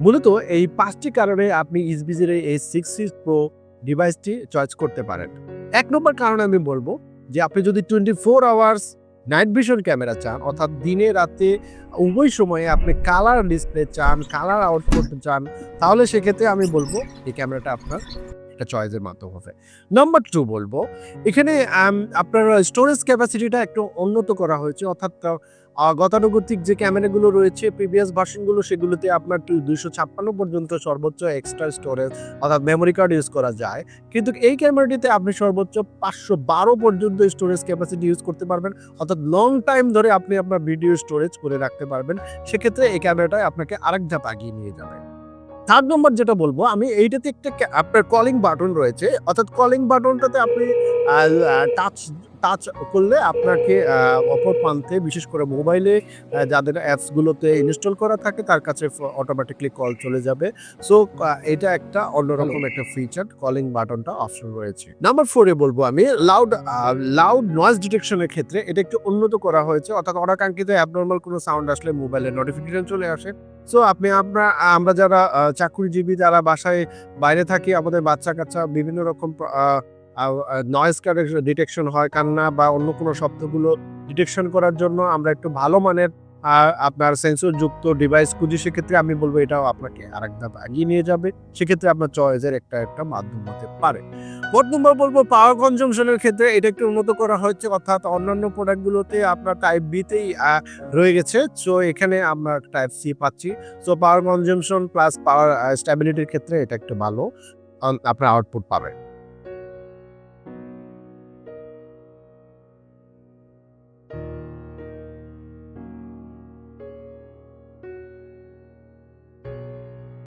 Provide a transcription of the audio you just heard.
মূলত এই ৫ টি কারণে আপনি ইসবিজির এই 6 সিরিজ প্রো ডিভাইসটি চয়েস করতে পারেন। ১ নম্বর কারণ আমি বলব যে আপনি যদি 24 আওয়ার্স নাইট ভিশন ক্যামেরা চান, অর্থাৎ দিনে রাতে উভয় সময়ে আপনি কালার ডিসপ্লে চান, কালার আউটপুট চান, তাহলে সেক্ষেত্রে আমি বলব এই ক্যামেরাটা আপনার একটা চয়েসের মাধ্যম হবে। নাম্বার 2 বলব, এখানে আপনার স্টোরেজ ক্যাপাসিটিটা একটু উন্নত করা হয়েছে। অর্থাৎ গতানুগতিক যে ক্যামেরাগুলো রয়েছে প্রিভিয়াস ভার্সনগুলো, সেগুলোতে আপনার 256 পর্যন্ত সর্বোচ্চ এক্সট্রা স্টোরেজ অর্থাৎ মেমোরি কার্ড ইউজ করা যায়। কিন্তু এই ক্যামেরাটিতে আপনি সর্বোচ্চ 512 পর্যন্ত স্টোরেজ ক্যাপাসিটি ইউজ করতে পারবেন। অর্থাৎ লং টাইম ধরে আপনি আপনার ভিডিও স্টোরেজ করে রাখতে পারবেন। সেক্ষেত্রে এই ক্যামেরাটা আপনাকে আরেক ধাপ আগিয়ে নিয়ে যাবে। 3 নম্বর যেটা বলব আমি, এইটাতে একটা আপনার কলিং বাটন রয়েছে। অর্থাৎ কলিং বাটনটাতে আপনি আ আ টাচ টাচ করলে আপনাকে অপর প্রান্তে, বিশেষ করে মোবাইলে যাদের অ্যাপস গুলোতে ইনস্টল করা থাকে তার কাছে অটোমেটিক্যালি কল চলে যাবে। সো এটা একটা অন্যরকম একটা ফিচার, কলিং বাটনটা অপশন রয়েছে। নাম্বার 4 এ বলব আমি, লাউড নয়েজ ডিটেকশন এর ক্ষেত্রে এটা একটু উন্নত করা হয়েছে। অর্থাৎ অনাকাঙ্ক্ষিত অ্যাবনরমাল কোনো সাউন্ড আসলে মোবাইলে নোটিফিকেশন চলে আসে। সো আমরা যারা চাকুরিজীবী, যারা বাসায় বাইরে থাকি, আমাদের বাচ্চা-কাচ্চা বিভিন্ন রকম নয়েজ ডিটেকশন হয়, কান্না বা অন্য কোনো শব্দগুলো ডিটেকশন করার জন্য আমরা একটু ভালো মানের আপনার সেন্সরযুক্ত ডিভাইস খুঁজি। সেক্ষেত্রে আমি বলব এটাও আপনাকে আরেক ধাপ এগিয়ে নিয়ে যাবে। সেক্ষেত্রে আপনার চয়েসের একটা মাধ্যম হতে পারে। 4 নম্বর বলব, পাওয়ার কনজাম্পশন এর ক্ষেত্রে এটা একটু উন্নত করা হয়েছে। অর্থাৎ অন্যান্য প্রোডাক্টগুলোতে আপনার টাইপ বি তেই রয়ে গেছে। সো এখানে আমরা টাইপ সি পাচ্ছি। সো পাওয়ার কনজাম্পশন প্লাস পাওয়ার স্ট্যাবিলিটির ক্ষেত্রে এটা একটু ভালো আপনার আউটপুট পাবেন।